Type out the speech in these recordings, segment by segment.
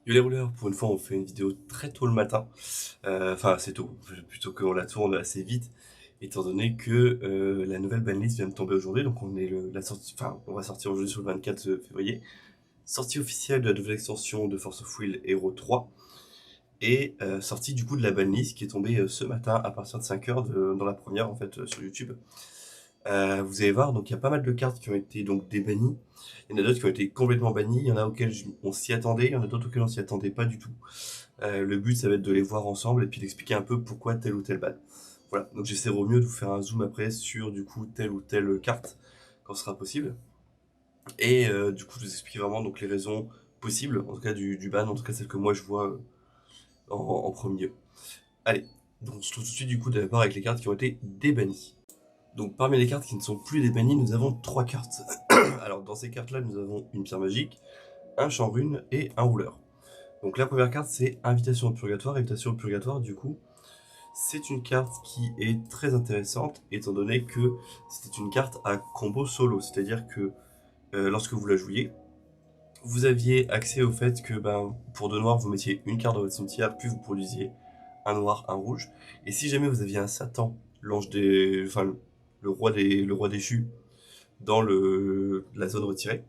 Yo les rouleurs, pour une fois on fait une vidéo très tôt le matin, enfin assez tôt, plutôt qu'on la tourne assez vite, étant donné que la nouvelle banlist vient de tomber aujourd'hui, donc on est la sortie, enfin on va sortir aujourd'hui sur le 24 février, sortie officielle de la nouvelle extension de Force of Will Hero 3, et sortie du coup de la banlist qui est tombée ce matin à partir de 5h dans la première en fait sur YouTube. Vous allez voir, donc il y a pas mal de cartes qui ont été donc débannies. Il y en a d'autres qui ont été complètement bannies. Il y en a auxquelles on s'y attendait, il y en a d'autres auxquelles on s'y attendait pas du tout. Le but, ça va être de les voir ensemble et puis d'expliquer un peu pourquoi tel ou tel ban. Voilà, donc j'essaierai au mieux de vous faire un zoom après sur du coup telle ou telle carte quand ce sera possible. Et du coup, je vous expliquer vraiment donc les raisons possibles, en tout cas du ban, en tout cas celles que moi je vois en premier lieu. Allez, donc on se trouve tout de suite du coup d'abord avec les cartes qui ont été débannies. Donc parmi les cartes qui ne sont plus débannies, nous avons 3 cartes. Alors dans ces cartes-là, nous avons une pierre magique, un champ rune et un rouleur. Donc la première carte, c'est Invitation au Purgatoire. Invitation au Purgatoire, du coup, c'est une carte qui est très intéressante, étant donné que c'était une carte à combo solo. C'est-à-dire que lorsque vous la jouiez, vous aviez accès au fait que pour 2 noirs, vous mettiez une carte dans votre cimetière, puis vous produisiez un noir, un rouge. Et si jamais vous aviez un Satan, l'ange des. Enfin, le roi déchu, dans la zone retirée,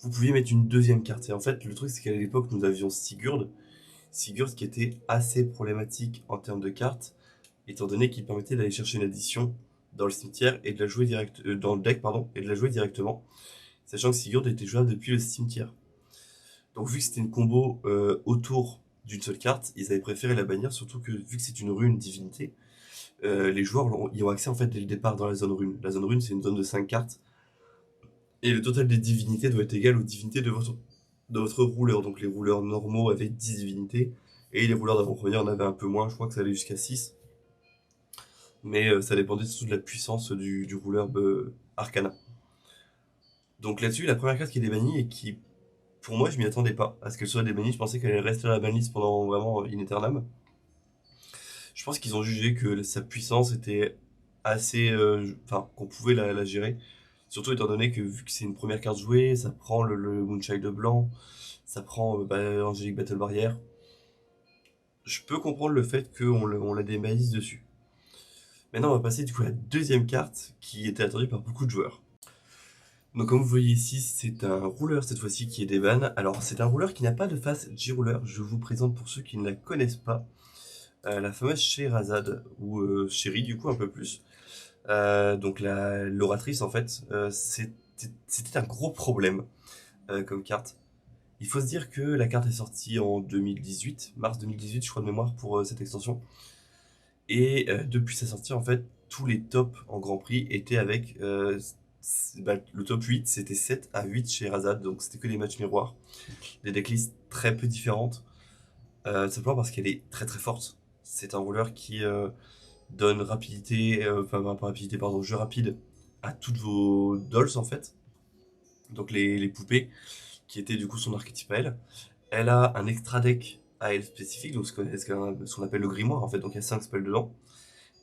vous pouviez mettre une deuxième carte. Et en fait, le truc, c'est qu'à l'époque, nous avions Sigurd. Sigurd qui était assez problématique en termes de cartes, étant donné qu'il permettait d'aller chercher une addition dans le cimetière et de la jouer dans le deck, pardon, et de la jouer directement, sachant que Sigurd était jouable depuis le cimetière. Donc vu que c'était une combo autour d'une seule carte, ils avaient préféré la bannir, surtout que vu que c'est une rune divinité, les joueurs y ont accès en fait dès le départ dans la zone rune. La zone rune, c'est une zone de 5 cartes, et le total des divinités doit être égal aux divinités de votre rouleur. Donc les rouleurs normaux avaient 10 divinités, et les rouleurs d'avant-première en avaient un peu moins, je crois que ça allait jusqu'à 6. Mais ça dépendait surtout de la puissance du rouleur Arcana. Donc là-dessus, la première carte qui est débannie et qui, pour moi, je m'y attendais pas à ce qu'elle soit débannie. Je pensais qu'elle allait rester à la banlist pendant vraiment in aeternam. Je pense qu'ils ont jugé que sa puissance était assez. Enfin, qu'on pouvait la gérer. Surtout étant donné que, vu que c'est une première carte jouée, ça prend le Moonchild blanc, ça prend Angelic Battle Barrière. Je peux comprendre le fait qu'on la débanisse dessus. Maintenant, on va passer du coup à la deuxième carte qui était attendue par beaucoup de joueurs. Donc comme vous voyez ici, c'est un rouleur cette fois-ci qui est déban. Alors c'est un rouleur qui n'a pas de face J-Rouleur. Je vous présente pour ceux qui ne la connaissent pas la fameuse Scheherazade, ou Chérie du coup un peu plus. Donc l'oratrice en fait, c'était un gros problème comme carte. Il faut se dire que la carte est sortie en 2018, mars 2018 je crois de mémoire pour cette extension. Et depuis sa sortie, en fait, tous les tops en Grand Prix étaient avec. Le top 8, c'était 7 à 8 chez Razad, donc c'était que des matchs miroirs. Des decklists très peu différentes, simplement parce qu'elle est très très forte. C'est un rouleur qui donne rapidité, enfin pas rapidité, pardon, jeu rapide à toutes vos dolls en fait. Donc les poupées, qui étaient du coup son archétype à elle. Elle a un extra deck à elle spécifique, donc ce qu'on appelle le grimoire en fait, donc il y a 5 spells dedans.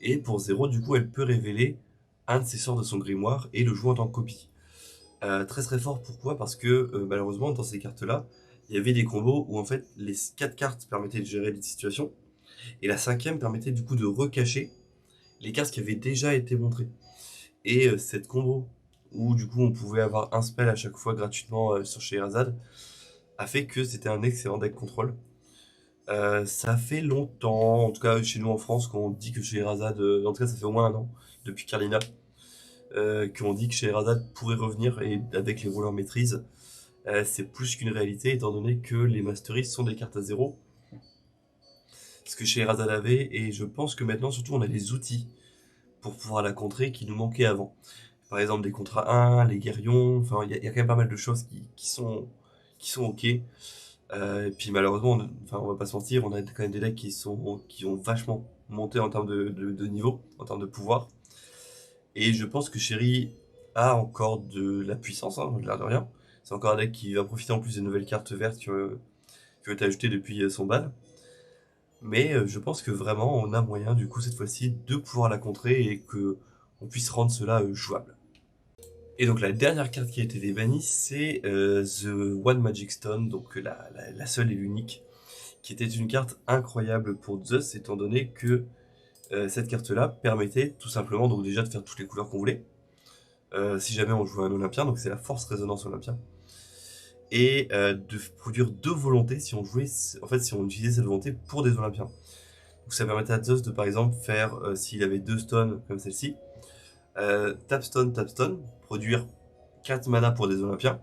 Et pour 0, du coup, elle peut révéler un de ses sorts de son grimoire et le jouer en tant que copie. Très très fort, pourquoi? Parce que malheureusement, dans ces cartes-là, il y avait des combos où en fait les 4 cartes permettaient de gérer des situations et la cinquième permettait du coup de recacher les cartes qui avaient déjà été montrées. Et cette combo où du coup on pouvait avoir un spell à chaque fois gratuitement sur Scheherazade a fait que c'était un excellent deck contrôle. Ça fait longtemps, en tout cas chez nous en France, qu'on dit que Scheherazade, en tout cas ça fait au moins un an, depuis Carlina, qu'on dit que Scheherazade pourrait revenir, et avec les rouleurs maîtrise, c'est plus qu'une réalité étant donné que les Masteries sont des cartes à zéro, ce que Scheherazade avait, et je pense que maintenant surtout on a les outils pour pouvoir la contrer qui nous manquaient avant. Par exemple des contrats 1, les guerrions, enfin il y a quand même pas mal de choses qui sont ok. Et puis malheureusement, on va pas se mentir, on a quand même des decks qui ont vachement monté en termes de niveau, en termes de pouvoir. Et je pense que Sherry a encore de la puissance, hein, l'air de rien. C'est encore un deck qui va profiter en plus des nouvelles cartes vertes qui ont été ajoutées depuis son ban. Mais je pense que vraiment on a moyen du coup cette fois-ci de pouvoir la contrer et que on puisse rendre cela jouable. Et donc la dernière carte qui a été débannie, c'est The One Magic Stone, donc la seule et l'unique, qui était une carte incroyable pour Zeus, étant donné que cette carte-là permettait tout simplement donc déjà de faire toutes les couleurs qu'on voulait, si jamais on jouait un Olympien, donc c'est la force résonance Olympien, et de produire 2 volontés si on jouait, en fait si on utilisait cette volonté pour des Olympiens. Donc ça permettait à Zeus de par exemple faire, s'il avait 2 stones comme celle-ci, tap stone, produire 4 mana pour des Olympiens,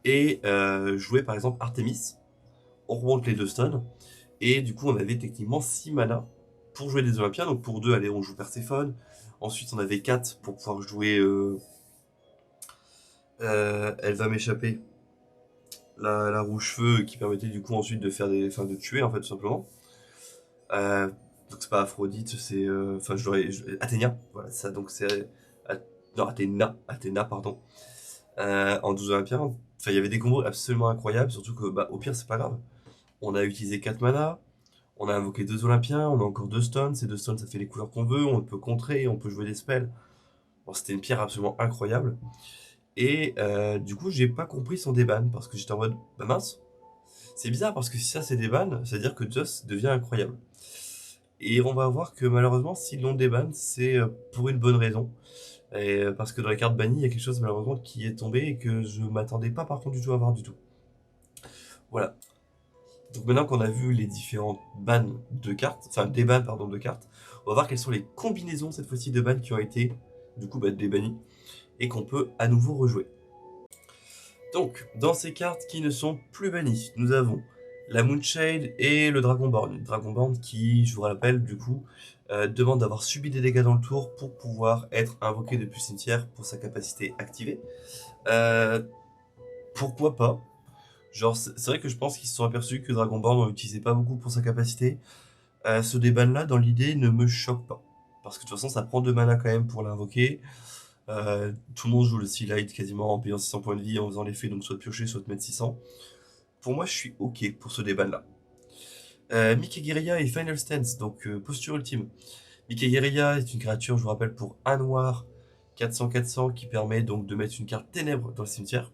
et jouer par exemple Artemis, on remonte les 2 stones, et du coup on avait techniquement 6 mana pour jouer des Olympiens, donc pour 2, allez, on joue Perséphone, ensuite on avait 4 pour pouvoir jouer, elle va m'échapper, la rouge-feu, qui permettait du coup ensuite de faire enfin de tuer en fait tout simplement. Euh, donc c'est pas Aphrodite, c'est, enfin Athénia, voilà ça, donc c'est, non Athéna pardon, en 12 Olympiens. Enfin il y avait des combos absolument incroyables, surtout que bah, au pire c'est pas grave. On a utilisé 4 mana, on a invoqué 2 Olympiens, on a encore 2 stones, ces 2 stones ça fait les couleurs qu'on veut, on peut contrer, on peut jouer des spells. Bon, c'était une pierre absolument incroyable. Et du coup j'ai pas compris son déban, parce que j'étais en mode, bah mince, c'est bizarre parce que si ça c'est déban, ça veut dire que Zeus devient incroyable. Et on va voir que malheureusement s'ils l'ont déban, c'est pour une bonne raison. Et, parce que dans les cartes bannies, il y a quelque chose malheureusement qui est tombé et que je m'attendais pas par contre du tout à voir du tout. Voilà. Donc maintenant qu'on a vu les différentes bans de cartes, enfin des bans pardon de cartes, on va voir quelles sont les combinaisons cette fois-ci de bans qui ont été du coup débannies et qu'on peut à nouveau rejouer. Donc dans ces cartes qui ne sont plus bannies, nous avons la Moonshade et le Dragonborn. Dragonborn qui, je vous rappelle du coup, demande d'avoir subi des dégâts dans le tour pour pouvoir être invoqué depuis le cimetière pour sa capacité activée. Euh, Pourquoi pas? Genre, c'est vrai que je pense qu'ils se sont aperçus que Dragonborn on l'utilisait pas beaucoup pour sa capacité. Ce déban là, dans l'idée, ne me choque pas. Parce que de toute façon, ça prend 2 mana quand même pour l'invoquer. Tout le monde joue le Sea Light quasiment en payant 600 points de vie, en faisant l'effet donc soit de piocher, soit de mettre 600. Pour moi, je suis ok pour ce déban là. Mickey Guerilla et Final Stance, donc posture ultime. Mickey Guerilla est une créature, je vous rappelle, pour 1 noir, 400-400, qui permet donc de mettre une carte ténèbres dans le cimetière.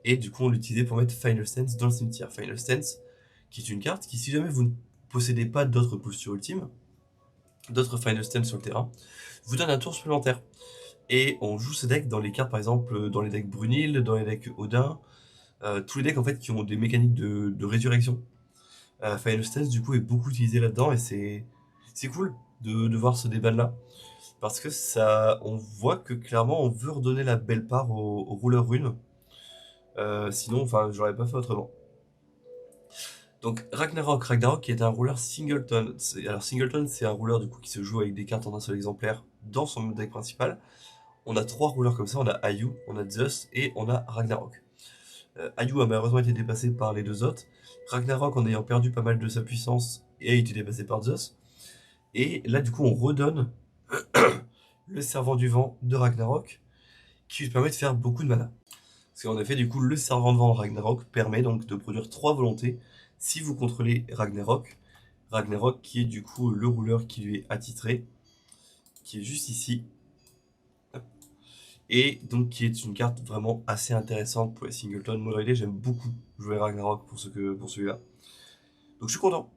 Et du coup, on l'utilisait pour mettre Final Stance dans le cimetière. Final Stance, qui est une carte qui, si jamais vous ne possédez pas d'autres postures ultimes, d'autres Final Stance sur le terrain, vous donne un tour supplémentaire. Et on joue ce deck dans les cartes, par exemple, dans les decks Brunil, dans les decks Odin, tous les decks en fait qui ont des mécaniques de résurrection. Final Stance, du coup, est beaucoup utilisé là-dedans et c'est cool de voir ce débat-là. Parce que ça, on voit que clairement, on veut redonner la belle part aux rouleurs runes. Sinon, enfin, j'aurais pas fait autrement. Donc Ragnarok qui est un rouleur singleton. Alors singleton, c'est un rouleur du coup qui se joue avec des cartes en un seul exemplaire dans son deck principal. On a 3 rouleurs comme ça, on a Ayu, on a Zeus et on a Ragnarok. Ayu a malheureusement été dépassé par les 2 autres. Ragnarok, en ayant perdu pas mal de sa puissance, a été dépassé par Zeus. Et là, du coup, on redonne le servant du vent de Ragnarok, qui lui permet de faire beaucoup de mana. Parce qu'en effet, du coup, le servant de vent de Ragnarok permet donc de produire 3 volontés si vous contrôlez Ragnarok. Ragnarok qui est du coup le rouleur qui lui est attitré, qui est juste ici. Et donc qui est une carte vraiment assez intéressante pour les singleton. Moi, j'aime beaucoup jouer Ragnarok pour celui-là. Donc je suis content.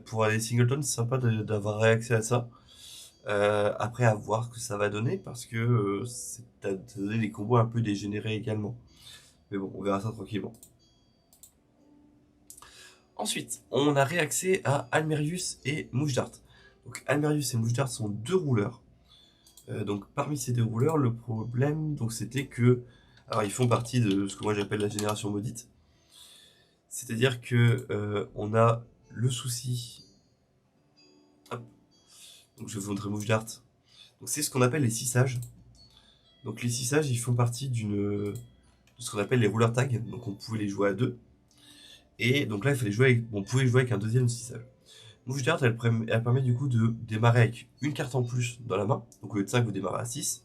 Pour aller singleton, c'est sympa d'avoir réaccès à ça. Après, à voir ce que ça va donner, parce que c'est donné des combos un peu dégénérés également. Mais bon, on verra ça tranquillement. Ensuite, on a réaccès à Almerius et Moujdart. Donc Almerius et Moujdart sont 2 rouleurs. Donc parmi ces 2 rouleurs, le problème, donc c'était que, alors ils font partie de ce que moi j'appelle la génération maudite. C'est-à-dire que on a le souci. Hop. Donc je vais vous montrer Moujdart. Donc c'est ce qu'on appelle les 6 sages. Donc les 6 sages, ils font partie de ce qu'on appelle les rouleurs tag. Donc on pouvait les jouer à 2. Et donc là, il fallait jouer avec, on pouvait jouer avec un deuxième 6 sages. Moujdart, elle permet du coup de démarrer avec une carte en plus dans la main. Donc au lieu de 5, vous démarrez à 6.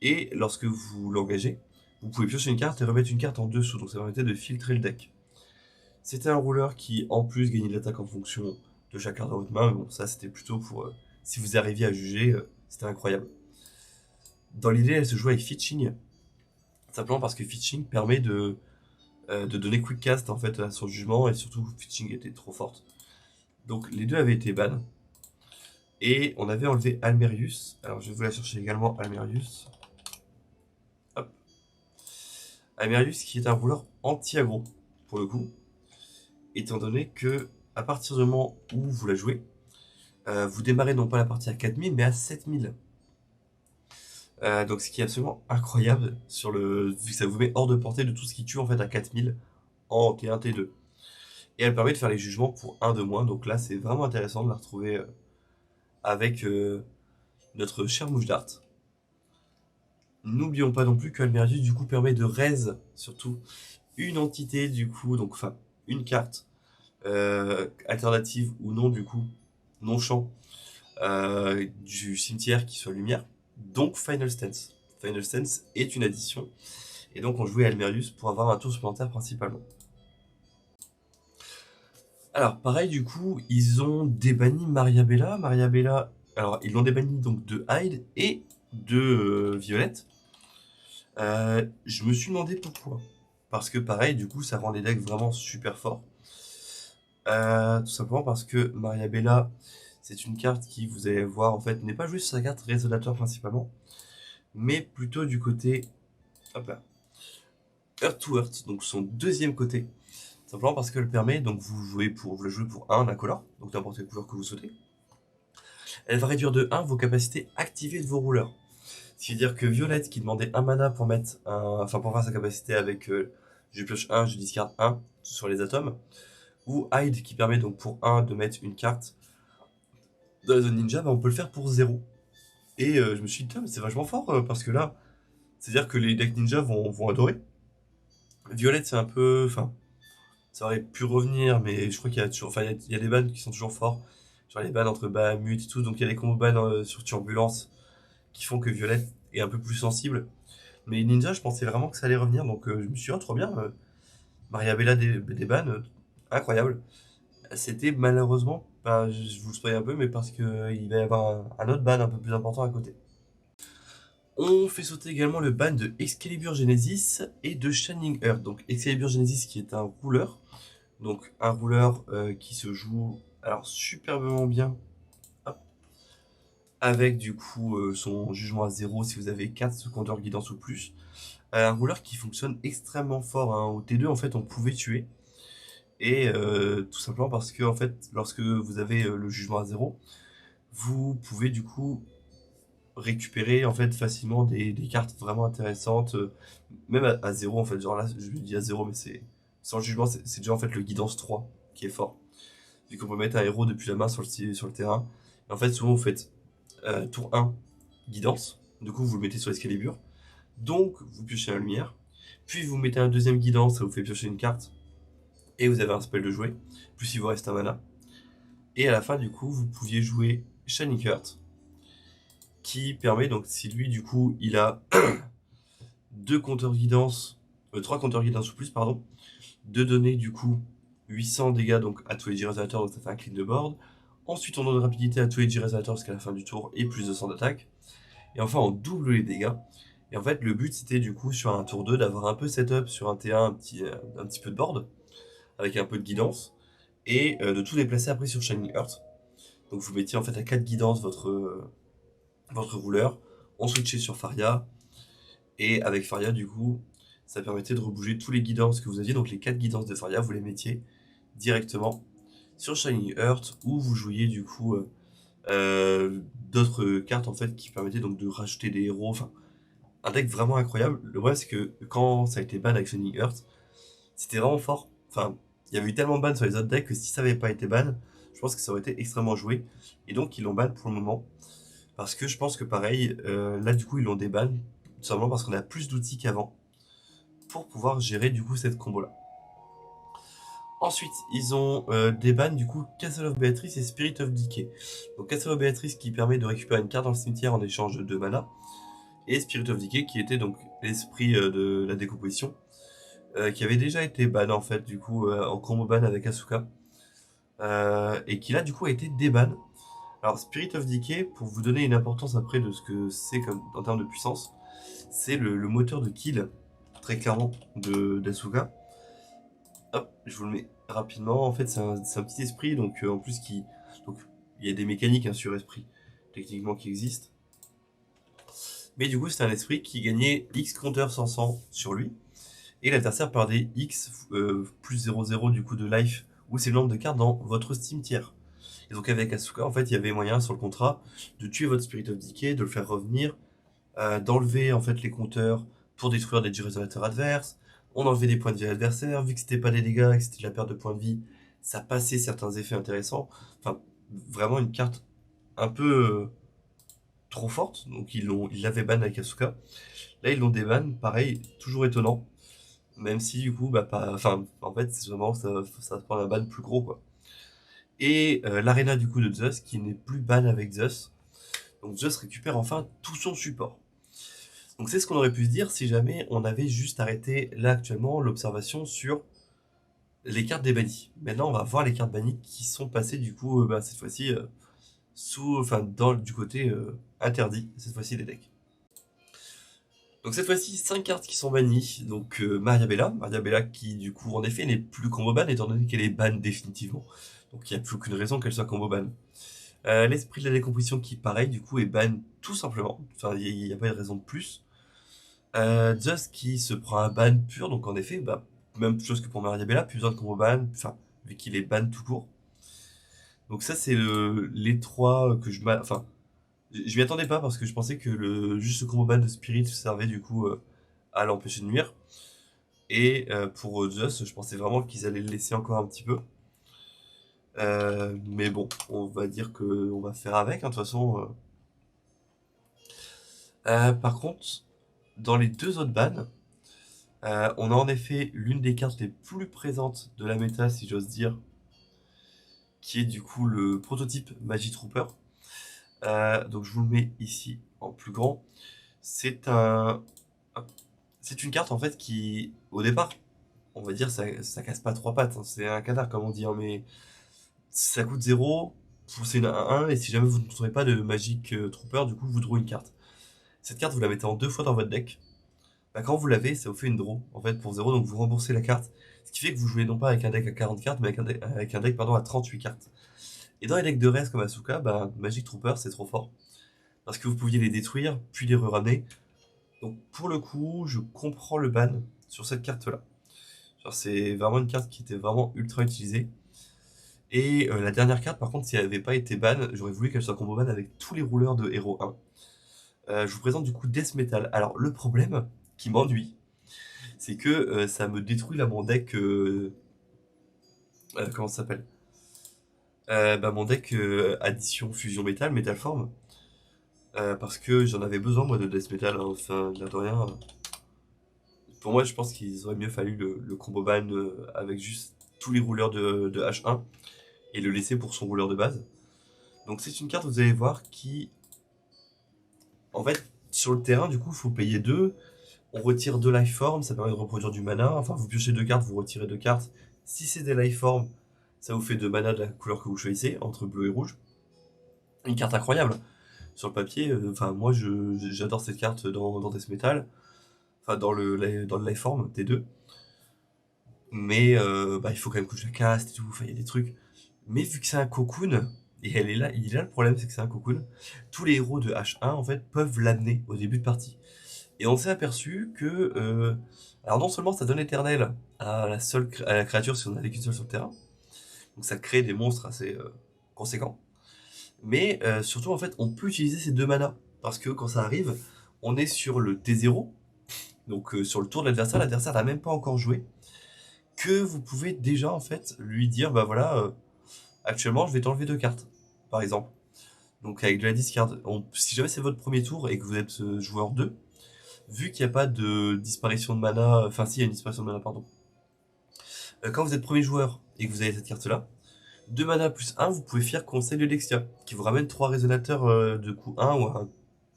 Et lorsque vous l'engagez, vous pouvez piocher une carte et remettre une carte en dessous. Donc ça permettait de filtrer le deck. C'était un rouleur qui, en plus, gagnait de l'attaque en fonction de chaque carte dans votre main. Mais bon, ça, c'était plutôt pour... si vous arriviez à juger, c'était incroyable. Dans l'idée, elle se joue avec Fitching, simplement parce que Fitching permet de donner Quick Cast en fait à son jugement, et surtout Fitching était trop forte. Donc les deux avaient été ban. Et on avait enlevé Almerius. Alors je vais vous la chercher également, Almerius. Hop. Almerius qui est un rouleur anti-aggro, pour le coup. Étant donné que, à partir du moment où vous la jouez, vous démarrez non pas la partie à 4000, mais à 7000. Donc ce qui est absolument incroyable, vu que ça vous met hors de portée de tout ce qui tue en fait à 4000 en T1, T2. Et elle permet de faire les jugements pour 1 de moins. Donc là, c'est vraiment intéressant de la retrouver avec notre cher Mouche d'Art. N'oublions pas non plus que Almerius du coup permet de raise surtout une entité du coup, donc enfin une carte alternative ou non du coup, non champ du cimetière qui soit lumière, donc Final Stance. Final Stance est une addition et donc on jouait Almerius pour avoir un tour supplémentaire principalement. Alors pareil du coup, ils ont débanni Maria Bella. Maria Bella, alors ils l'ont débanni donc de Hyde et de Violette. Je me suis demandé pourquoi. Parce que pareil, du coup, ça rend les decks vraiment super forts. Tout simplement parce que Maria Bella, c'est une carte qui, vous allez voir, en fait, n'est pas jouée sur sa carte résonateur principalement, mais plutôt du côté, hop là, Earth to Earth, donc son deuxième côté. Simplement parce qu'elle permet, donc vous la jouez pour 1 incolore, donc n'importe quelle couleur que vous souhaitez. Elle va réduire de 1 vos capacités activées de vos rouleurs. Ce qui veut dire que Violette, qui demandait 1 mana pour pour faire sa capacité avec je pioche 1, je discard 1 sur les atomes, ou Hyde, qui permet donc pour 1 de mettre une carte dans la zone ninja, bah on peut le faire pour 0. Et je me suis dit, mais c'est vachement fort, parce que là, c'est-à-dire que les decks ninja vont adorer. Violette, c'est un peu. Enfin, ça aurait pu revenir, mais je crois qu'il y a toujours. Enfin, il y a des bans qui sont toujours forts. Genre les bans entre Bahamut et tout, donc il y a des combos bans sur Turbulence qui font que Violette est un peu plus sensible. Mais Ninja, je pensais vraiment que ça allait revenir, donc je me suis dit, oh, trop bien. Maria Bella des bans, incroyable. C'était malheureusement, bah, je vous le spoil un peu, mais parce qu'il va y avoir un autre ban un peu plus important à côté. On fait sauter également le ban de Excalibur Genesis et de Shining Earth. Donc Excalibur Genesis qui est un rouleur, donc un rouleur qui se joue alors superbement bien, hop, avec du coup son jugement à 0 si vous avez 4 secondeurs guidance ou plus. Un rouleur qui fonctionne extrêmement fort, hein. Au T2 en fait on pouvait tuer. Et tout simplement parce que en fait lorsque vous avez le jugement à 0, vous pouvez du coup récupérer en fait facilement des cartes vraiment intéressantes, même à 0 en fait. Genre là je lui dis à 0 mais c'est sans jugement, c'est déjà en fait le guidance 3 qui est fort. Vu qu'on peut mettre un héros depuis la main sur le terrain. Et en fait souvent vous faites tour 1 guidance, du coup vous le mettez sur Excalibur, donc vous piochez la lumière, puis vous mettez un deuxième guidance, ça vous fait piocher une carte, et vous avez un spell de jouer, plus il vous reste un mana. Et à la fin du coup vous pouviez jouer Shining Heart, qui permet donc si lui du coup il a 2 compteurs guidance, 3 compteurs guidance ou plus pardon, de donner du coup 800 dégâts donc à tous les G-Résonateurs, donc ça fait un clean de board. Ensuite on donne rapidité à tous les G-Résonateurs jusqu'à la fin du tour et plus de 100 d'attaque. Et enfin on double les dégâts. Et en fait le but c'était du coup sur un tour 2 d'avoir un peu setup sur un T1, un petit peu de board, avec un peu de guidance, et de tout déplacer après sur Shining Earth. Donc vous mettiez en fait à 4 guidance votre rouleur, on switchait sur Faria, et avec Faria du coup ça permettait de rebouger tous les guidances que vous aviez, donc les 4 guidances de Faria vous les mettiez directement sur Shining Earth, où vous jouiez du coup d'autres cartes en fait qui permettaient donc de rajouter des héros, enfin un deck vraiment incroyable. Le problème c'est que quand ça a été ban avec Shining Earth, c'était vraiment fort. Enfin, il y avait eu tellement de ban sur les autres decks que si ça avait pas été ban, je pense que ça aurait été extrêmement joué. Et donc ils l'ont ban pour le moment. Parce que je pense que pareil, là du coup ils l'ont déban, tout simplement parce qu'on a plus d'outils qu'avant pour pouvoir gérer du coup cette combo là. Ensuite, ils ont déban du coup Castle of Beatrice et Spirit of Decay. Donc Castle of Beatrice qui permet de récupérer une carte dans le cimetière en échange de 2 mana. Et Spirit of Decay qui était donc l'esprit de la décomposition, qui avait déjà été ban en fait du coup en combo ban avec Asuka, et qui là du coup a été déban Alors, Spirit of Decay, pour vous donner une importance après de ce que c'est comme en termes de puissance, c'est le moteur de kill, très clairement, d'Asuka. Hop, je vous le mets rapidement. En fait, c'est un petit esprit, donc en plus qui. Donc, il y a des mécaniques hein, sur esprit, techniquement, qui existent. Mais du coup, c'est un esprit qui gagnait X compteur 500 sur lui. Et l'adversaire perdait X plus 0,0 du coup de life, ou c'est le nombre de cartes dans votre Steam tier. Et donc avec Asuka, en fait, il y avait moyen sur le contrat de tuer votre Spirit of Decay, de le faire revenir, d'enlever en fait les compteurs pour détruire des résonateurs adverses. On enlevait des points de vie à l'adversaire, vu que c'était pas des dégâts et que c'était de la perte de points de vie, ça passait certains effets intéressants. Enfin, vraiment une carte un peu trop forte, donc ils l'avaient ban avec Asuka. Là, ils l'ont déban, pareil, toujours étonnant. Même si du coup, bah pas. Enfin, en fait, c'est vraiment ça va prendre un ban plus gros quoi. Et l'arena du coup de Zeus qui n'est plus ban avec Zeus. Donc Zeus récupère enfin tout son support. Donc c'est ce qu'on aurait pu se dire si jamais on avait juste arrêté là actuellement l'observation sur les cartes des bannis. Maintenant on va voir les cartes bannies qui sont passées du coup bah, cette fois-ci du côté interdit, cette fois-ci des decks. Donc cette fois-ci 5 cartes qui sont bannies. Donc Maria Bella qui du coup en effet n'est plus combo ban étant donné qu'elle est ban définitivement. Donc il n'y a plus aucune raison qu'elle soit combo ban. L'esprit de la décomposition qui pareil du coup est ban tout simplement. Enfin il n'y a pas de raison de plus. Zeus qui se prend un ban pur, donc en effet, bah, même chose que pour Mariabella, plus besoin de combo ban, enfin, vu qu'il est ban tout court. Donc ça, c'est les trois que enfin, je m'y attendais pas parce que je pensais que juste le combo ban de Spirit servait du coup à l'empêcher de nuire. Et pour Zeus, je pensais vraiment qu'ils allaient le laisser encore un petit peu. Mais bon, on va dire que on va faire avec, hein, de toute façon. Par contre, dans les deux autres bans, on a en effet l'une des cartes les plus présentes de la méta, si j'ose dire, qui est du coup le prototype Magi Trooper. Donc je vous le mets ici en plus grand. C'est un, c'est une carte en fait qui, au départ, on va dire ça casse pas trois pattes. Hein. C'est un canard comme on dit, hein, mais ça coûte 0, c'est un 1 et si jamais vous ne trouvez pas de Magic Trooper, du coup vous drawez une carte. Cette carte vous la mettez en deux fois dans votre deck. Bah, quand vous l'avez, ça vous fait une draw en fait pour 0, donc vous remboursez la carte. Ce qui fait que vous jouez non pas avec un deck à 40 cartes, mais avec un deck pardon, à 38 cartes. Et dans les decks de reste comme Asuka, bah, Magic Trooper c'est trop fort. Parce que vous pouviez les détruire, puis les re-ramener. Donc pour le coup, je comprends le ban sur cette carte-là. C'est vraiment une carte qui était vraiment ultra utilisée. Et la dernière carte, par contre, si elle n'avait pas été ban, j'aurais voulu qu'elle soit combo ban avec tous les rouleurs de héros 1. Je vous présente du coup Death Metal. Alors le problème qui m'ennuie, c'est que ça me détruit là mon deck. Comment ça s'appelle bah, mon deck addition fusion métal, métal forme. Parce que j'en avais besoin moi de death metal, hein, enfin de rien. Pour moi, je pense qu'ils auraient mieux fallu le combo ban avec juste tous les rouleurs de H1 et le laisser pour son rouleur de base. Donc c'est une carte, vous allez voir, qui, en fait, sur le terrain, du coup, il faut payer 2. On retire 2 life forms, ça permet de reproduire du mana. Enfin, vous piochez 2 cartes, vous retirez 2 cartes. Si c'est des life forms, ça vous fait 2 mana de la couleur que vous choisissez, entre bleu et rouge. Une carte incroyable. Sur le papier, enfin, moi, j'adore cette carte dans Death Metal. Enfin, dans le life form, T2. Mais bah, il faut quand même que je la caste et tout, enfin, il y a des trucs. Mais vu que c'est un cocoon, et elle est là, il est là le problème, c'est que c'est un cocoon, tous les héros de H1, en fait, peuvent l'amener au début de partie. Et on s'est aperçu que, alors non seulement ça donne éternel à à la créature si on en avait qu'une seule sur le terrain, donc ça crée des monstres assez conséquents, mais surtout en fait on peut utiliser ces 2 manas, parce que quand ça arrive, on est sur le T0, donc sur le tour de l'adversaire n'a même pas encore joué, que vous pouvez déjà en fait lui dire bah voilà, actuellement je vais t'enlever 2 cartes, par exemple. Donc avec de la discard, si jamais c'est votre premier tour et que vous êtes joueur 2, vu qu'il n'y a pas de disparition de mana, enfin si, il y a une disparition de mana, pardon. Quand vous êtes premier joueur et que vous avez cette carte-là, 2 mana plus 1, vous pouvez faire Conseil de Lexia, qui vous ramène 3 résonateurs de coût 1 ou un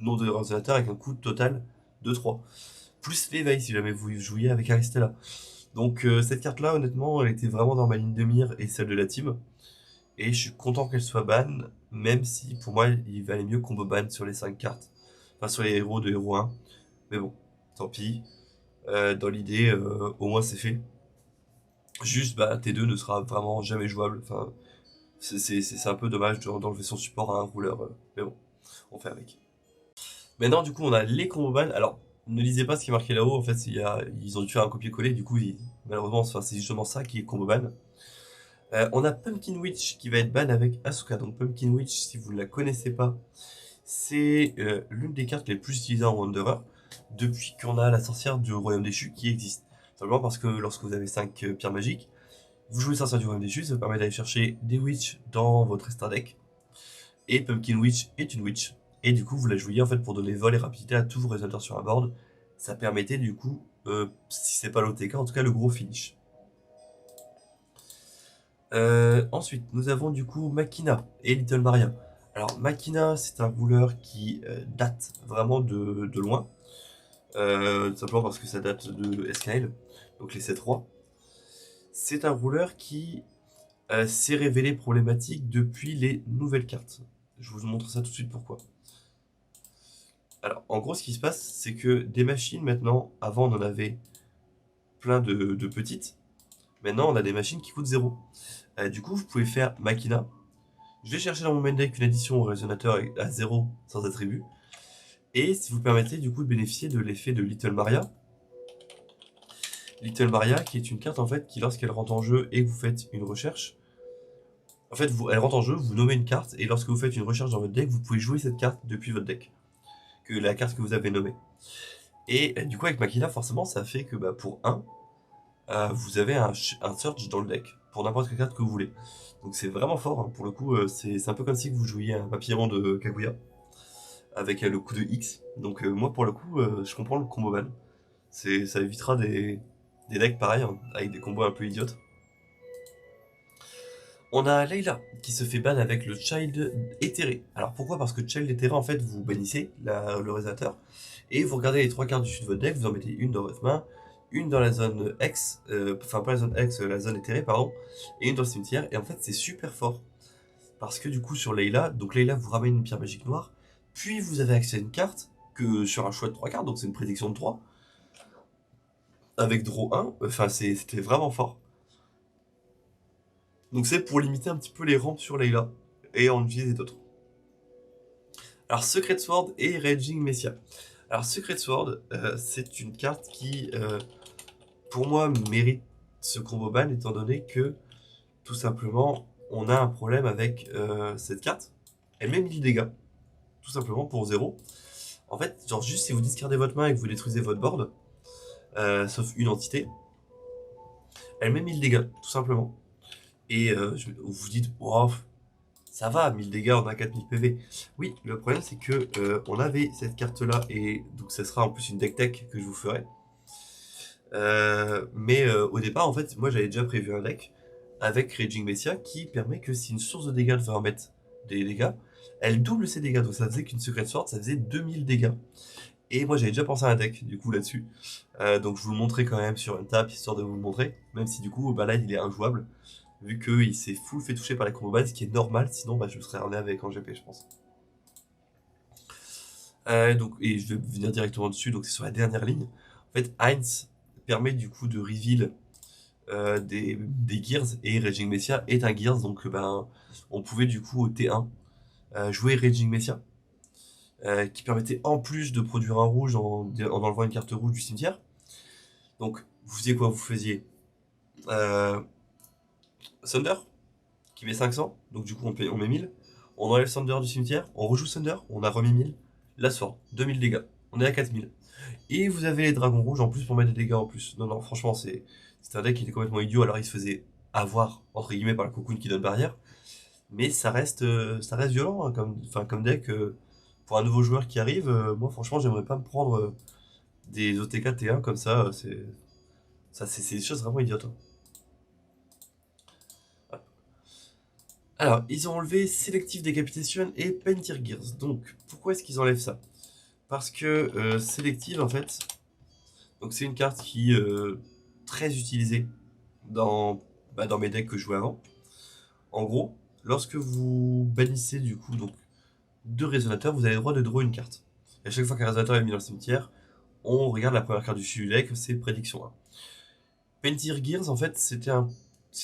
nom de résonateur avec un coût total de 3. Plus l'éveil si jamais vous jouiez avec Aristella. Donc cette carte-là, honnêtement, elle était vraiment dans ma ligne de mire et celle de la team. et je suis content qu'elle soit ban, même si pour moi il valait mieux combo ban sur les 5 cartes, enfin sur les héros de héros 1. Mais bon, tant pis. Dans l'idée, au moins c'est fait. Juste, bah, T2 ne sera vraiment jamais jouable. Enfin, c'est un peu dommage d'enlever son support à un rouleur. Mais bon, on fait avec. Maintenant, du coup, on a les combos ban. Alors, ne lisez pas ce qui est marqué là-haut. En fait, ils ont dû faire un copier-coller. Du coup, malheureusement, enfin, c'est justement ça qui est combo ban. On a Pumpkin Witch qui va être ban avec Asuka. Donc, Pumpkin Witch, si vous ne la connaissez pas, c'est l'une des cartes les plus utilisées en Wanderer depuis qu'on a la sorcière du Royaume Déchu qui existe. Simplement parce que lorsque vous avez 5 pierres magiques, vous jouez sorcière du Royaume Déchu, ça vous permet d'aller chercher des Witch dans votre extra deck. Et Pumpkin Witch est une Witch. Et du coup, vous la jouiez en fait pour donner vol et rapidité à tous vos résultats sur un board. Ça permettait du coup, si c'est pas l'OTK, en tout cas le gros finish. Ensuite, nous avons du coup Makina et Little Maria. Alors, Makina, c'est un rouleur qui date vraiment de loin. Simplement parce que ça date de SKL, donc les 7 rois. C'est un rouleur qui s'est révélé problématique depuis les nouvelles cartes. Je vous montre ça tout de suite pourquoi. Alors, en gros, ce qui se passe, c'est que des machines, maintenant, avant on en avait plein de petites. Maintenant, on a des machines qui coûtent 0. Du coup, vous pouvez faire Makina. Je vais chercher dans mon main deck une addition au résonateur à 0 sans attribut. Et ça vous permettez du coup de bénéficier de l'effet de Little Maria. Little Maria, qui est une carte en fait qui, lorsqu'elle rentre en jeu et que vous faites une recherche, en fait, elle rentre en jeu, vous nommez une carte, et lorsque vous faites une recherche dans votre deck, vous pouvez jouer cette carte depuis votre deck, que la carte que vous avez nommée. Et du coup, avec Makina, forcément, ça fait que bah, pour 1, vous avez un search dans le deck, pour n'importe quelle carte que vous voulez. Donc c'est vraiment fort, hein. Pour le coup, c'est un peu comme si vous jouiez un papillon de Kaguya, avec le coup de X. Donc moi, pour le coup, je comprends le combo ban. Ça évitera des decks pareils, hein, avec des combos un peu idiotes. On a Layla qui se fait ban avec le Child éthéré. Alors pourquoi? Parce que Child éthéré, en fait, vous bannissez le réalisateur et vous regardez les 3 cartes du dessus de votre deck, vous en mettez une dans votre main, une dans la zone X, enfin pas la zone X, la zone éthérée, pardon, et une dans le cimetière. Et en fait, c'est super fort parce que du coup, sur Layla, donc Layla vous ramène une pierre magique noire, puis vous avez accès à une carte que sur un choix de 3 cartes, donc c'est une prédiction de 3, avec draw 1, enfin c'était vraiment fort. Donc c'est pour limiter un petit peu les rampes sur Layla et en utiliser d'autres. Alors Secret Sword et Raging Messia. Alors Secret Sword, c'est une carte qui, pour moi, mérite ce combo ban étant donné que, tout simplement, on a un problème avec cette carte. Elle met 1000 dégâts, tout simplement pour 0. En fait, genre juste si vous discardez votre main et que vous détruisez votre board, sauf une entité, elle met 1000 dégâts, tout simplement. Et vous vous dites, oh, ça va, 1000 dégâts, on a 4000 PV. Oui, le problème c'est que on avait cette carte-là, et donc ça sera en plus une deck tech que je vous ferai. Mais au départ, en fait, moi j'avais déjà prévu un deck avec Raging Messia qui permet que si une source de dégâts devait remettre des dégâts, elle double ses dégâts. Donc ça faisait qu'une Secret Sword, ça faisait 2000 dégâts. Et moi j'avais déjà pensé à un deck du coup là-dessus. Donc je vous le montrais quand même sur une table histoire de vous le montrer. Même si du coup, bah là il est injouable. Vu qu'il s'est full fait toucher par la combo base, ce qui est normal, sinon bah, je me serais ramené avec en GP, je pense. Donc, et je vais venir directement dessus, donc c'est sur la dernière ligne. En fait, Heinz permet du coup de reveal des Gears, et Raging Messia est un Gears, donc ben, on pouvait du coup au T1 jouer Raging Messia, qui permettait en plus de produire un rouge en enlevant une carte rouge du cimetière. Donc, vous faisiez quoi? Vous faisiez Thunder, qui met 500, donc du coup on met 1000. On enlève Thunder du cimetière, on rejoue Thunder, on a remis 1000. La Sword, 2000 dégâts, on est à 4000. Et vous avez les dragons rouges en plus pour mettre des dégâts en plus. Non, non, franchement, c'est un deck qui était complètement idiot. Alors il se faisait avoir, entre guillemets, par la cocoon qui donne barrière. Mais ça reste violent, hein, comme deck. Pour un nouveau joueur qui arrive, moi franchement, j'aimerais pas me prendre des OTK T1 comme ça. C'est des choses vraiment idiotes, hein. Alors, ils ont enlevé Selective Decapitation et Painter Gears. Donc, pourquoi est-ce qu'ils enlèvent ça? Parce que Selective, en fait, donc c'est une carte qui très utilisée dans mes decks que je jouais avant. En gros, lorsque vous bannissez du coup donc 2 résonateurs, vous avez le droit de draw une carte. Et à chaque fois qu'un résonateur est mis dans le cimetière, on regarde la première carte du deck, c'est prédiction 1. Pentir Gears, en fait, c'était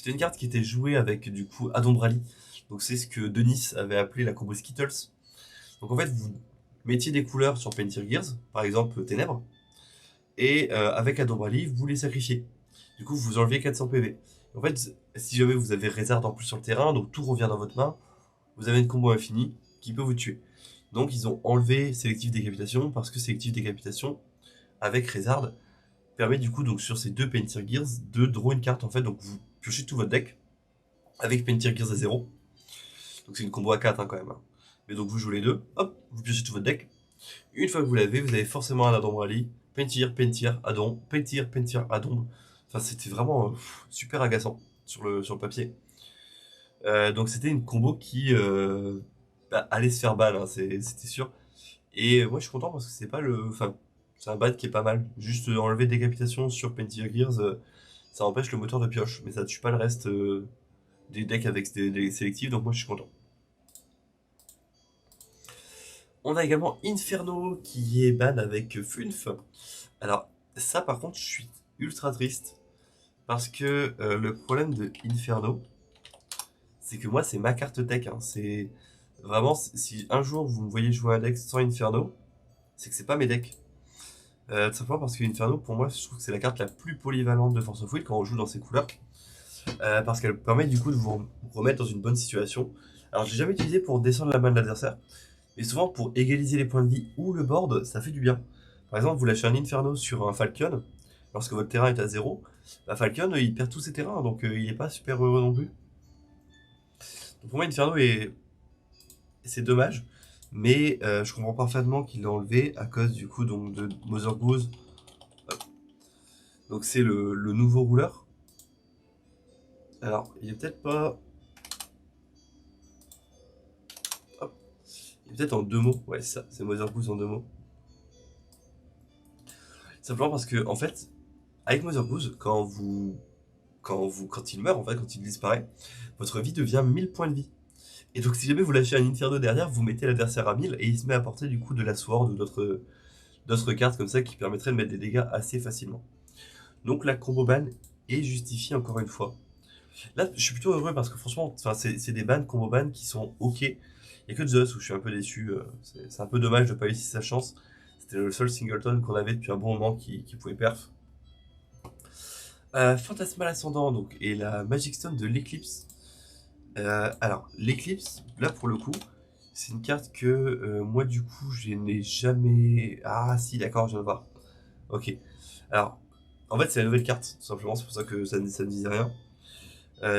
une carte qui était jouée avec du coup Adombrali. Donc c'est ce que Denis avait appelé la combo Skittles. Donc en fait, vous mettiez des couleurs sur Pentir Gears, par exemple Ténèbres, et avec Adombrali, vous les sacrifiez. Du coup, vous enlevez 400 PV. En fait, si jamais vous avez Rézard en plus sur le terrain, donc tout revient dans votre main, vous avez une combo infinie qui peut vous tuer. Donc ils ont enlevé Sélectif Décapitation parce que Sélectif Décapitation, avec Rézard, permet du coup, donc sur ces 2 Pentir Gears, de draw une carte en fait. Donc vous piochez tout votre deck avec Pentir Gears à 0. Donc c'est une combo à 4 hein, quand même. Hein. Mais donc vous jouez les deux, hop, vous piochez tout votre deck. Une fois que vous l'avez, vous avez forcément un Adon Rally, Pentir, Adon, Pentir, Adon. Enfin, c'était vraiment super agaçant sur le papier. Donc c'était une combo qui allait se faire ban, hein, c'était sûr. Et moi je suis content parce que c'est pas le. Enfin, c'est un ban qui est pas mal. Juste enlever décapitation sur Pentir Gears, ça empêche le moteur de pioche, mais ça tue pas le reste des decks avec des sélectifs, donc moi je suis content. On a également Inferno qui est ban avec Funf. Alors, ça par contre, je suis ultra triste parce que le problème de Inferno, c'est que moi, c'est ma carte tech. Hein. C'est vraiment, si un jour vous me voyez jouer un deck sans Inferno, c'est que c'est pas mes decks. Tout simplement parce que Inferno, pour moi, je trouve que c'est la carte la plus polyvalente de Force of Will quand on joue dans ses couleurs. Parce qu'elle permet du coup de vous remettre dans une bonne situation. Alors, je l'ai jamais utilisé pour descendre la main de l'adversaire, mais souvent pour égaliser les points de vie ou le board, ça fait du bien. Par exemple, vous lâchez un Inferno sur un Falcon, lorsque votre terrain est à 0, bah Falcon il perd tous ses terrains, donc il n'est pas super heureux non plus. Donc pour moi, Inferno c'est dommage, mais je comprends parfaitement qu'il l'a enlevé à cause du coup donc, de Mother Goose. Donc c'est le nouveau rouleur. Alors, il est peut-être pas. Hop. Il est peut-être en 2 mots. Ouais, c'est ça, c'est Mother Goose en 2 mots. Simplement parce que, en fait, avec Mother Goose, quand il meurt, en fait, quand il disparaît, votre vie devient 1000 points de vie. Et donc, si jamais vous lâchez un Inferno derrière, vous mettez l'adversaire à 1000 et il se met à porter du coup de la Sword ou d'autres cartes comme ça qui permettraient de mettre des dégâts assez facilement. Donc, la combo ban est justifiée encore une fois. Là, je suis plutôt heureux parce que franchement, c'est des bans, combo ban qui sont ok. Il n'y a que Zeus où je suis un peu déçu. C'est un peu dommage de ne pas réussir sa chance. C'était le seul singleton qu'on avait depuis un bon moment qui pouvait perf. Fantasmal Ascendant donc, et la Magic Stone de l'Eclipse. Alors, l'Eclipse, là pour le coup, c'est une carte que moi du coup je n'ai jamais. Ah si, d'accord, je viens de voir. Ok. Alors, en fait, c'est la nouvelle carte, tout simplement, c'est pour ça que ça ne disait rien.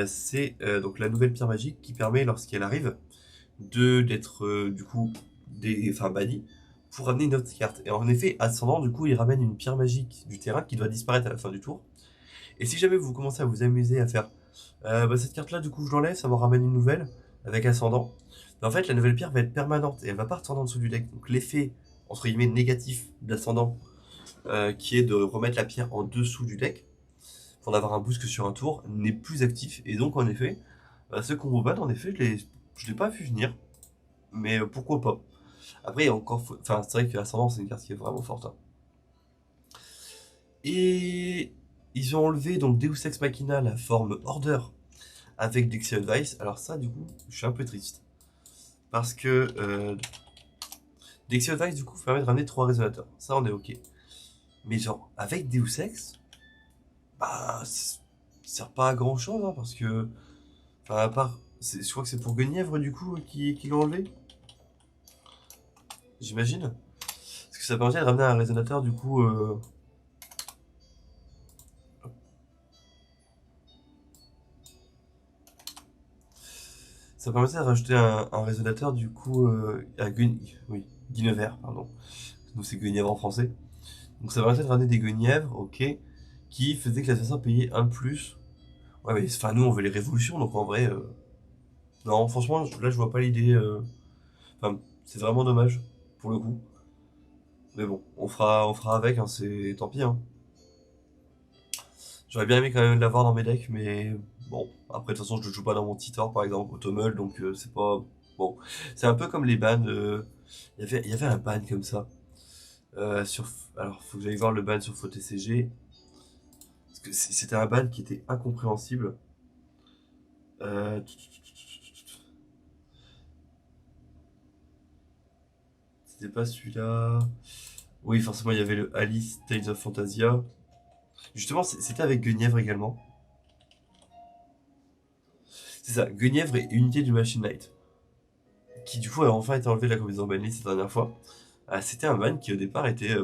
C'est donc la nouvelle pierre magique qui permet, lorsqu'elle arrive, d'être du coup bannie pour ramener une autre carte. Et en effet, Ascendant, du coup, il ramène une pierre magique du terrain qui doit disparaître à la fin du tour. Et si jamais vous commencez à vous amuser à faire cette carte-là, du coup, je l'enlève, ça m'en ramène une nouvelle avec Ascendant. Mais en fait, la nouvelle pierre va être permanente et elle va pas retourner en dessous du deck. Donc l'effet, entre guillemets, négatif d'Ascendant, qui est de remettre la pierre en dessous du deck, pour n'avoir un boost que sur un tour, n'est plus actif. Et donc, en effet, ce combo ban, en effet, je l'ai pas vu venir. Mais pourquoi pas. Après, il y a encore. Enfin, c'est vrai que Ascendant, c'est une carte qui est vraiment forte. Hein. Et ils ont enlevé donc Deus Ex Machina, la forme Order, avec Dixie Advice. Alors, ça, du coup, je suis un peu triste. Parce que Dixie Advice, du coup, permet de ramener 3 résonateurs. Ça, on est ok. Mais genre, avec Deus Ex, bah, ça sert pas à grand chose, hein, parce que. Enfin, à part. Je crois que c'est pour Guenièvre, du coup, qui l'ont enlevé. J'imagine. Parce que ça permettait de ramener un résonateur, du coup. Ça permettait de rajouter un résonateur, du coup, à Guinevere, pardon. Nous, c'est Guenièvre en français. Donc ça permettait de ramener des Guenièvres, ok, qui faisait que l'adversaire payait un de plus. Ouais, mais enfin, nous, on veut les révolutions, donc en vrai. Non, franchement, là, je vois pas l'idée. Enfin, c'est vraiment dommage, pour le coup. Mais bon, on fera avec, hein, tant pis. Hein. J'aurais bien aimé quand même l'avoir dans mes decks, mais bon, après de toute façon je ne joue pas dans mon titre par exemple au Tommel, donc c'est pas... Bon, c'est un peu comme les bans, il y avait un ban comme ça. Sur... Alors faut que j'aille voir le ban sur FoTCG, parce que c'était un ban qui était incompréhensible. Euh, C'était pas celui-là. Oui, forcément, il y avait le Alice Tales of Fantasia. Justement, c'était avec Guenièvre également. C'est ça, Guenièvre et Unité du Machine Knight. Qui du coup a enfin été enlevé de la combinaison banlist cette dernière fois. C'était un ban qui au départ était.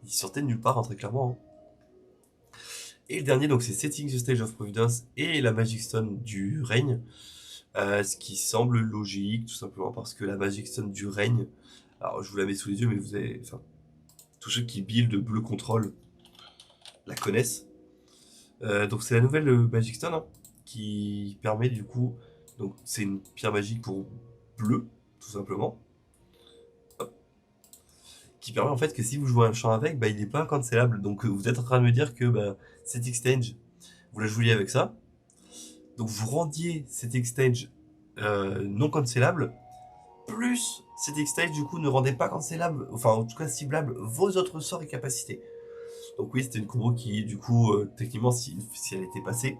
Il sortait de nulle part, hein, très clairement. Hein. Et le dernier, donc c'est Setting the Stage of Providence et la Magic Stone du règne. Ce qui semble logique, tout simplement parce que la Magic Stone du règne. Alors je vous la mets sous les yeux, mais vous avez. Enfin, tous ceux qui build bleu contrôle la connaissent. Donc c'est la nouvelle Magic Stone hein, qui permet du coup, donc c'est une pierre magique pour bleu, tout simplement, hop, qui permet en fait que si vous jouez un champ avec, il n'est pas cancellable. Donc vous êtes en train de me dire que cet exchange, vous la jouiez avec ça, donc vous rendiez cet exchange non cancellable, plus cet exchange du coup ne rendait pas cancellable, enfin en tout cas ciblable vos autres sorts et capacités. Donc oui, c'était une combo qui du coup, techniquement, si elle était passée,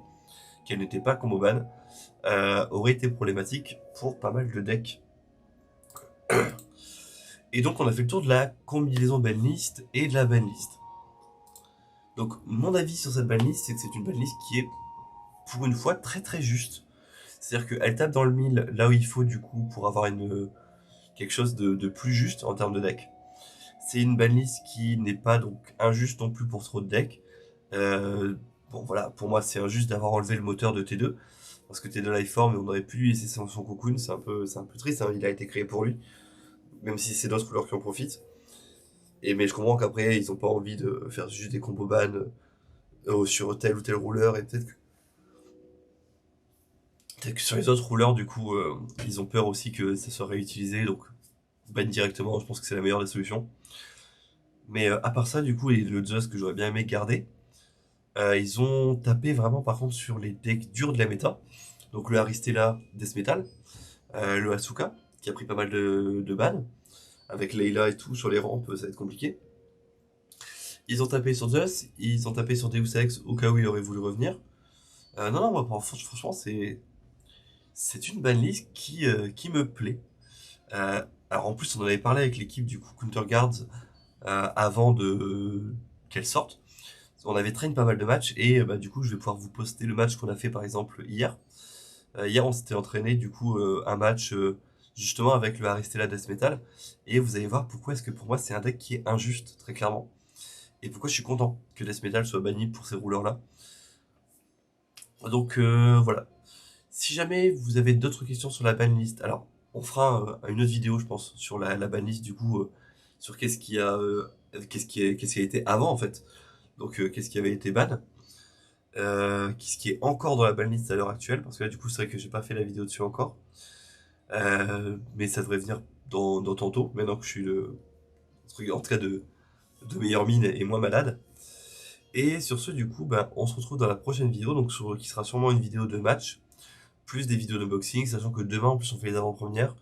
qu'elle n'était pas combo ban, aurait été problématique pour pas mal de decks. Et donc on a fait le tour de la combinaison banlist et de la banlist. Donc mon avis sur cette banlist, c'est que c'est une banlist qui est pour une fois très très juste. C'est-à-dire qu'elle tape dans le mille là où il faut du coup pour avoir quelque chose de plus juste en termes de deck. C'est une banlist qui n'est pas donc injuste non plus pour trop de decks. Bon voilà, pour moi c'est injuste d'avoir enlevé le moteur de T2 parce que T2 Lifeform, on aurait pu lui laisser son cocoon, c'est un peu triste, hein, il a été créé pour lui, même si c'est d'autres couleurs qui en profitent. Mais je comprends qu'après ils ont pas envie de faire juste des combos ban sur tel ou tel rouleur et peut-être que sur les autres rouleurs du coup ils ont peur aussi que ça soit réutilisé donc ban directement, je pense que c'est la meilleure des solutions. Mais à part ça du coup le Zeus que j'aurais bien aimé garder, ils ont tapé vraiment par contre sur les decks durs de la méta. Donc le Aristella Death Metal, le Asuka, qui a pris pas mal de ban. Avec Leila et tout sur les rampes, ça va être compliqué. Ils ont tapé sur Zeus, ils ont tapé sur Deus Ex au cas où il aurait voulu revenir. Non, moi, franchement, c'est une banlist qui me plaît. Alors en plus, on en avait parlé avec l'équipe du coup Counter Guards avant qu'elle sorte. On avait traîné pas mal de matchs et du coup je vais pouvoir vous poster le match qu'on a fait par exemple hier. Hier on s'était entraîné du coup un match justement avec le Aristella Death Metal et vous allez voir pourquoi est-ce que pour moi c'est un deck qui est injuste très clairement et pourquoi je suis content que Death Metal soit banni pour ces rouleurs là. Donc voilà. Si jamais vous avez d'autres questions sur la banlist, alors on fera une autre vidéo je pense sur la banlist du coup sur qu'est-ce qui a été avant en fait. Donc qu'est-ce qui avait été ban, qu'est-ce qui est encore dans la banlist à l'heure actuelle, parce que là du coup c'est vrai que j'ai pas fait la vidéo dessus encore. Mais ça devrait venir dans tantôt, maintenant que je suis en tout cas de meilleure mine et moins malade. Et sur ce du coup on se retrouve dans la prochaine vidéo, donc qui sera sûrement une vidéo de match, plus des vidéos d'unboxing, sachant que demain en plus on fait les avant-premières.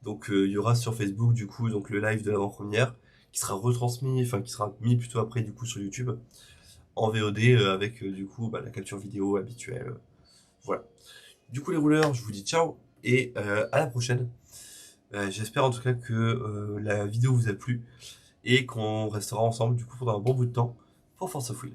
Donc il y aura sur Facebook du coup donc le live de l'avant-première qui sera retransmis, enfin qui sera mis plutôt après du coup sur YouTube en VOD avec du coup la capture vidéo habituelle. Voilà. Du coup les rouleurs, je vous dis ciao et à la prochaine. J'espère en tout cas que la vidéo vous a plu et qu'on restera ensemble du coup pendant un bon bout de temps pour Force of Will.